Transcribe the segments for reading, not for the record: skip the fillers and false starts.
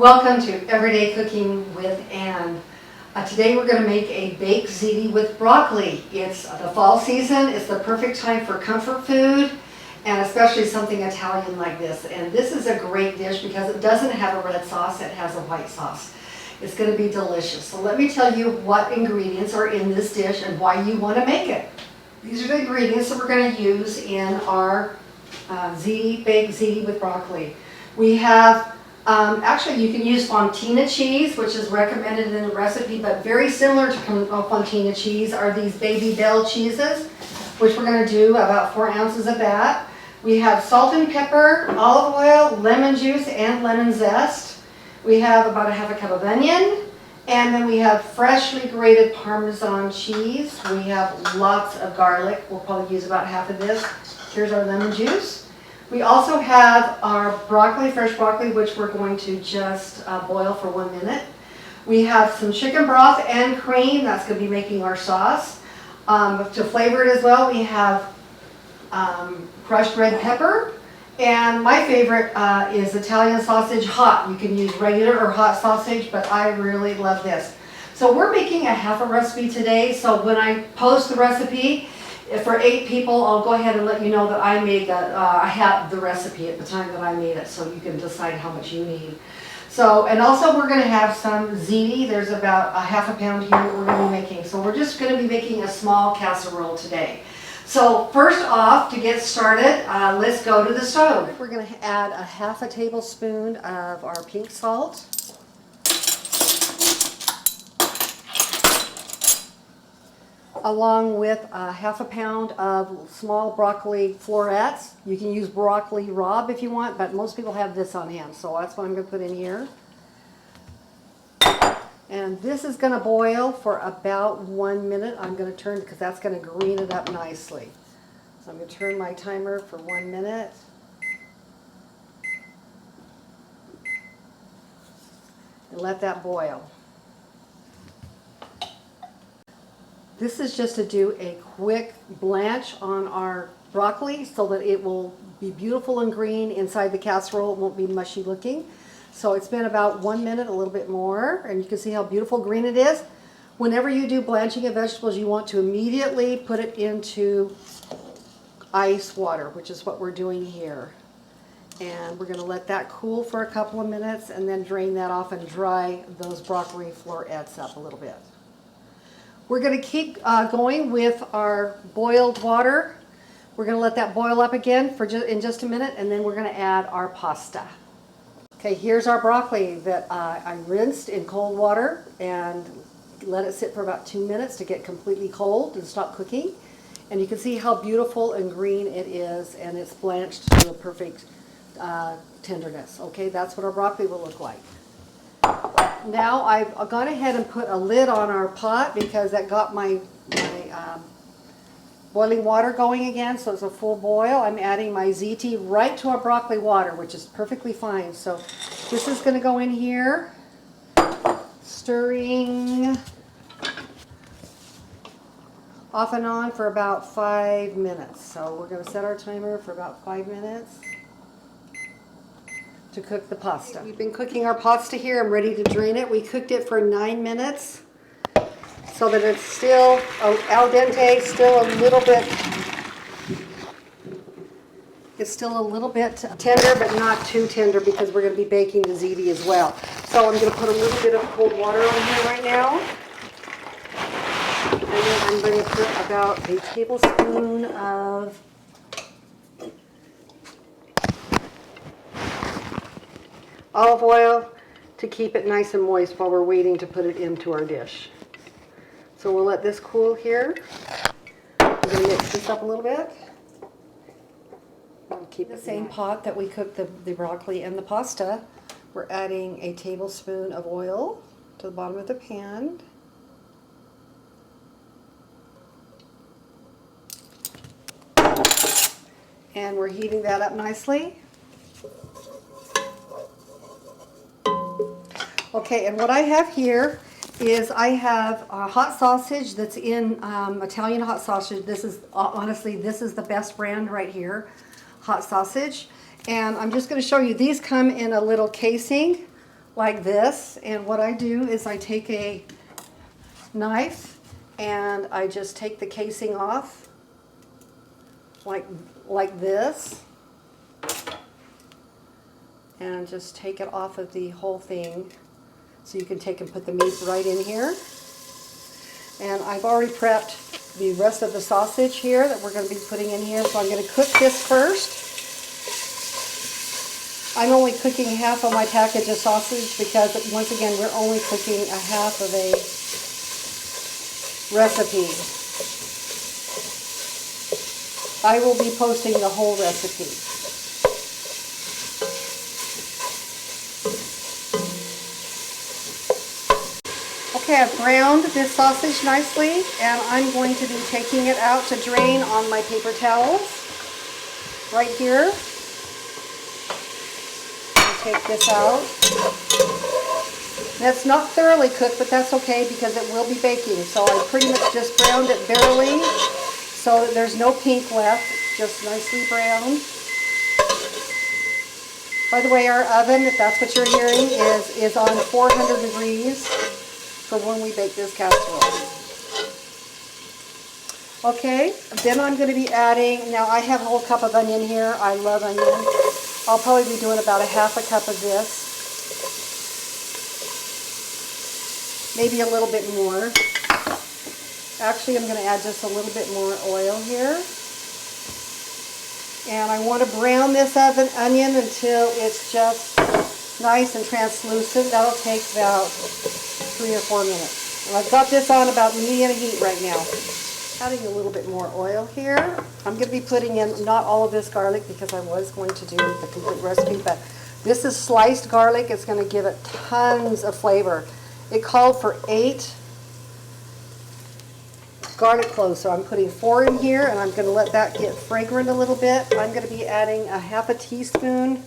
Welcome to Everyday Cooking with Ann. Today we're going to make a baked ziti with broccoli. It's the fall season, it's the perfect time for comfort food, and especially something Italian like this. And this is a great dish because it doesn't have a red sauce, it has a white sauce. It's going to be delicious. So let me tell you what ingredients are in this dish and why you want to make it. These are the ingredients that we're going to use in our baked ziti with broccoli. We have actually, you can use fontina cheese, which is recommended in the recipe, but very similar to fontina cheese are these baby bell cheeses, which we're going to do about 4 ounces of that. We have salt and pepper, olive oil, lemon juice, and lemon zest. We have about 1/2 cup of onion, and then we have freshly grated Parmesan cheese. We have lots of garlic. We'll probably use about half of this. Here's our lemon juice. We also have our broccoli, fresh broccoli, which we're going to just boil for 1 minute. We have some chicken broth and cream. That's going to be making our sauce. To flavor it as well, we have crushed red pepper. And my favorite is Italian sausage hot. You can use regular or hot sausage, but I really love this. So we're making a half a recipe today. So when I post the recipe, for 8 people, I'll go ahead and let you know that I made that. I had the recipe at the time that I made it, so you can decide how much you need. So, and also we're going to have some ziti. There's about 1/2 pound here that we're going to be making. So we're just going to be making a small casserole today. So first off, to get started, let's go to the stove. We're going to add 1/2 tablespoon of our pink salt. Along with 1/2 pound of small broccoli florets. You can use broccoli rabe if you want, but most people have this on hand, so that's what I'm going to put in here. And this is going to boil for about 1 minute. I'm going to turn because that's going to green it up nicely. So I'm going to turn my timer for 1 minute. And let that boil. This is just to do a quick blanch on our broccoli so that it will be beautiful and green inside the casserole. It won't be mushy looking. So it's been about 1 minute, a little bit more, and you can see how beautiful green it is. Whenever you do blanching of vegetables, you want to immediately put it into ice water, which is what we're doing here. And we're going to let that cool for a couple of minutes and then drain that off and dry those broccoli florets up a little bit. We're going to keep going with our boiled water. We're going to let that boil up again for in just a minute, and then we're going to add our pasta. Okay, here's our broccoli that I rinsed in cold water and let it sit for about 2 minutes to get completely cold and stop cooking. And you can see how beautiful and green it is, and it's blanched to a perfect tenderness. Okay, that's what our broccoli will look like. Now I've gone ahead and put a lid on our pot because that got my boiling water going again, so it's a full boil. I'm adding my ziti right to our broccoli water, which is perfectly fine. So this is going to go in here, stirring off and on for about 5 minutes. So we're going to set our timer for about 5 minutes to cook the pasta. We've been cooking our pasta here. I'm ready to drain it. We cooked it for 9 minutes so that it's still al dente, still a little bit, it's still a little bit tender, but not too tender because we're going to be baking the ziti as well. So I'm going to put a little bit of cold water on here right now. And then I'm going to put about a tablespoon of olive oil to keep it nice and moist while we're waiting to put it into our dish. So we'll let this cool here. We're going to mix this up a little bit. We'll keep the same pot that we cooked the broccoli and the pasta. We're adding a tablespoon of oil to the bottom of the pan. And we're heating that up nicely. Okay, and what I have here is I have a hot sausage that's in Italian hot sausage. This is, honestly, this is the best brand right here, hot sausage. And I'm just going to show you, these come in a little casing like this. And what I do is I take a knife and I just take the casing off like this, and just take it off of the whole thing so you can take and put the meat right in here. And I've already prepped the rest of the sausage here that we're going to be putting in here, so I'm going to cook this first. I'm only cooking half of my package of sausage because, once again, we're only cooking a half of a recipe. I will be posting the whole recipe. Okay, I've browned this sausage nicely, and I'm going to be taking it out to drain on my paper towels right here. I'll take this out. That's not thoroughly cooked, but that's okay because it will be baking. So I pretty much just browned it barely so that there's no pink left, just nicely browned. By the way, our oven, if that's what you're hearing, is on 400 degrees. For when we bake this casserole. Okay, then I'm going to be adding, now I have a whole cup of onion here. I love onion. I'll probably be doing about a half a cup of this. Maybe a little bit more. Actually, I'm going to add just a little bit more oil here. And I want to brown this onion until it's just nice and translucent. That'll take about 3 or 4 minutes. And I've got this on about medium heat right now. Adding a little bit more oil here. I'm going to be putting in not all of this garlic because I was going to do the complete recipe, but this is sliced garlic. It's going to give it tons of flavor. It called for 8 garlic cloves, so I'm putting 4 in here, and I'm going to let that get fragrant a little bit. I'm going to be adding a half a teaspoon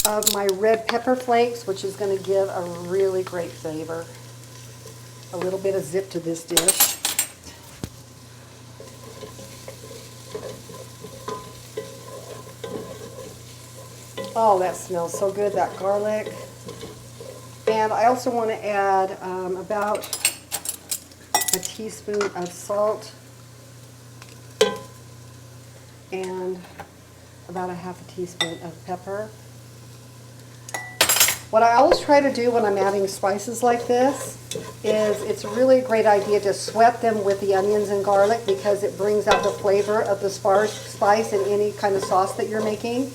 of my red pepper flakes, which is going to give a really great flavor. A little bit of zip to this dish. Oh, that smells so good, that garlic. And I also want to add about a teaspoon of salt and about a half a teaspoon of pepper. What I always try to do when I'm adding spices like this is it's really a great idea to sweat them with the onions and garlic because it brings out the flavor of the spice in any kind of sauce that you're making.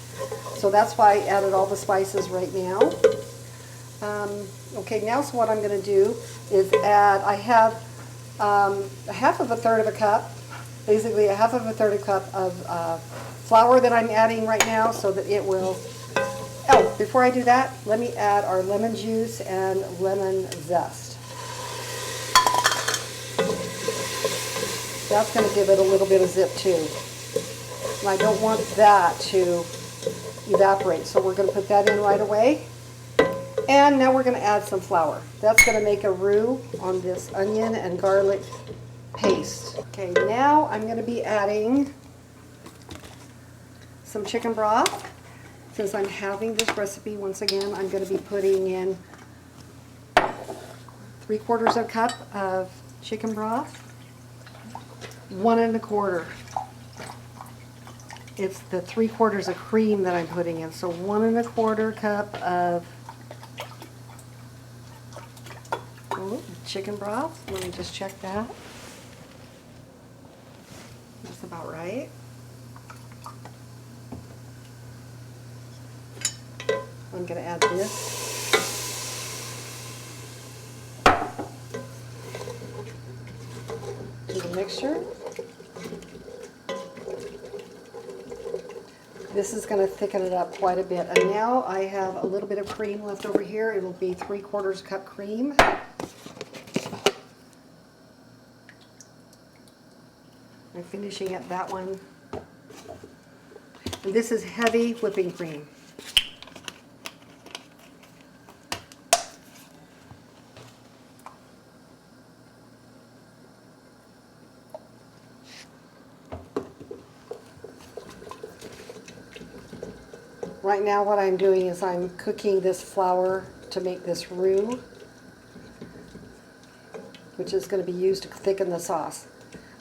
So that's why I added all the spices right now. Okay, now so what I'm going to do is add, I have a half of a third of a cup, basically a half of a third of a cup of flour that I'm adding right now so that it will. Oh, before I do that, let me add our lemon juice and lemon zest. That's going to give it a little bit of zip too. And I don't want that to evaporate, so we're going to put that in right away. And now we're going to add some flour. That's going to make a roux on this onion and garlic paste. Okay, now I'm going to be adding some chicken broth. Since I'm having this recipe, once again, I'm going to be putting in 3/4 of a cup of chicken broth, 1 1/4. It's the 3/4 of cream that I'm putting in, so 1 1/4 cup of chicken broth. Let me just check that. That's about right. I'm going to add this. To the mixture. This is going to thicken it up quite a bit. And now I have a little bit of cream left over here. It will be 3/4 cup cream. I'm finishing up that one. And this is heavy whipping cream. Right now what I'm doing is I'm cooking this flour to make this roux, which is going to be used to thicken the sauce.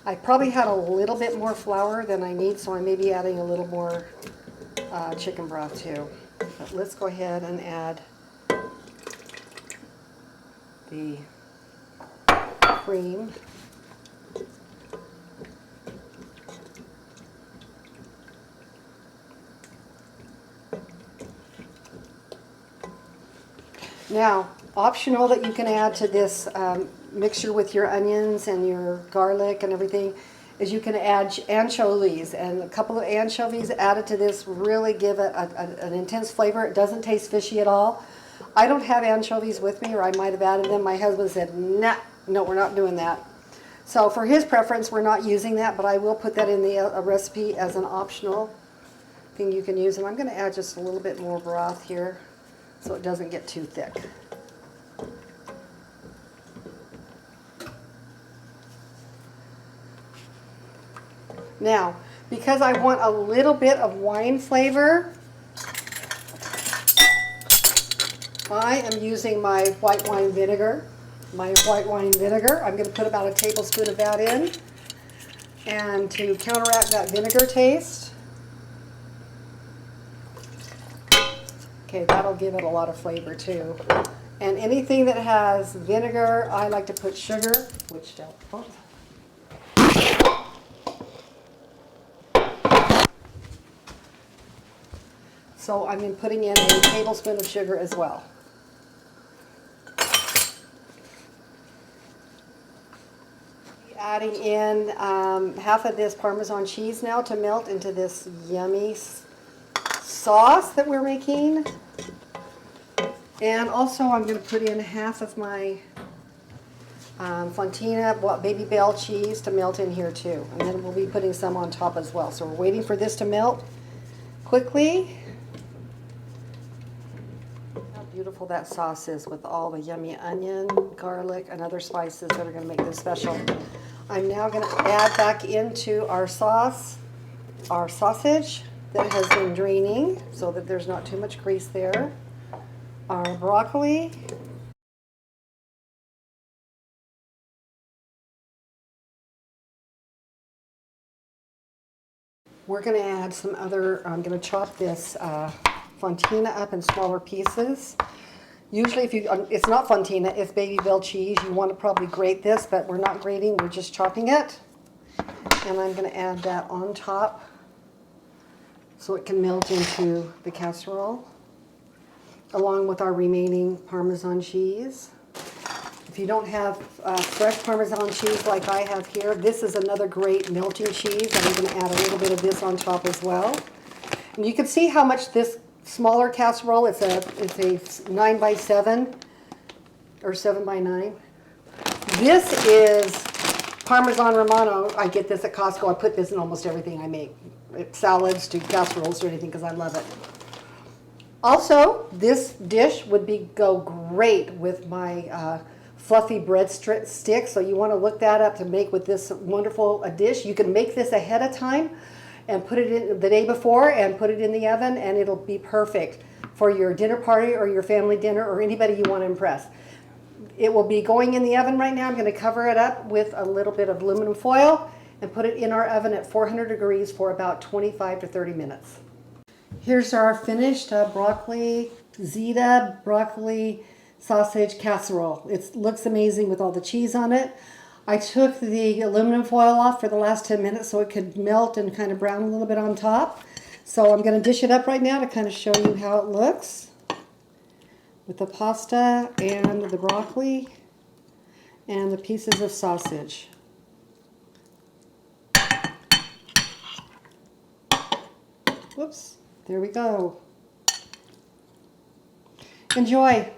I probably had a little bit more flour than I need, so I may be adding a little more chicken broth too. But let's go ahead and add the cream. Now, optional that you can add to this mixture with your onions and your garlic and everything is you can add anchovies, and a couple of anchovies added to this really give it an intense flavor. It doesn't taste fishy at all. I don't have anchovies with me, or I might have added them. My husband said, nah, no, we're not doing that. So for his preference, we're not using that, but I will put that in the recipe as an optional thing you can use. And I'm going to add just a little bit more broth here so it doesn't get too thick. Now, because I want a little bit of wine flavor, I am using my white wine vinegar. I'm going to put about a tablespoon of that in, and to counteract that vinegar taste. Okay, that'll give it a lot of flavor too. And anything that has vinegar, I like to put sugar, which don't. So I'm putting in a tablespoon of sugar as well. Adding in half of this Parmesan cheese now to melt into this yummy sauce that we're making. And also I'm going to put in half of my fontina, baby bell cheese to melt in here too. And then we'll be putting some on top as well. So we're waiting for this to melt quickly. How beautiful that sauce is with all the yummy onion, garlic, and other spices that are going to make this special. I'm now going to add back into our sauce, our sausage that has been draining so that there's not too much grease there, our broccoli, we're going to add some other, I'm going to chop this fontina up in smaller pieces. Usually if it's not fontina, it's baby bell cheese. You want to probably grate this, but we're not grating, we're just chopping it. And I'm going to add that on top so it can melt into the casserole, along with our remaining Parmesan cheese. If you don't have fresh Parmesan cheese like I have here, this is another great melting cheese, and I'm going to add a little bit of this on top as well. And you can see how much this smaller casserole, it's a 9 by 7 or 7 by 9. This is Parmesan Romano. I get this at Costco. I put this in almost everything I make, salads to casseroles or anything, because I love it. Also, this dish would go great with my fluffy bread stick. So you want to look that up to make with this wonderful dish. You can make this ahead of time and put it in the day before and put it in the oven, and it'll be perfect for your dinner party or your family dinner or anybody you want to impress. It will be going in the oven right now. I'm going to cover it up with a little bit of aluminum foil and put it in our oven at 400 degrees for about 25 to 30 minutes. Here's our finished broccoli, Ziti broccoli sausage casserole. It looks amazing with all the cheese on it. I took the aluminum foil off for the last 10 minutes so it could melt and kind of brown a little bit on top. So I'm going to dish it up right now to kind of show you how it looks with the pasta and the broccoli and the pieces of sausage. Whoops, there we go. Enjoy.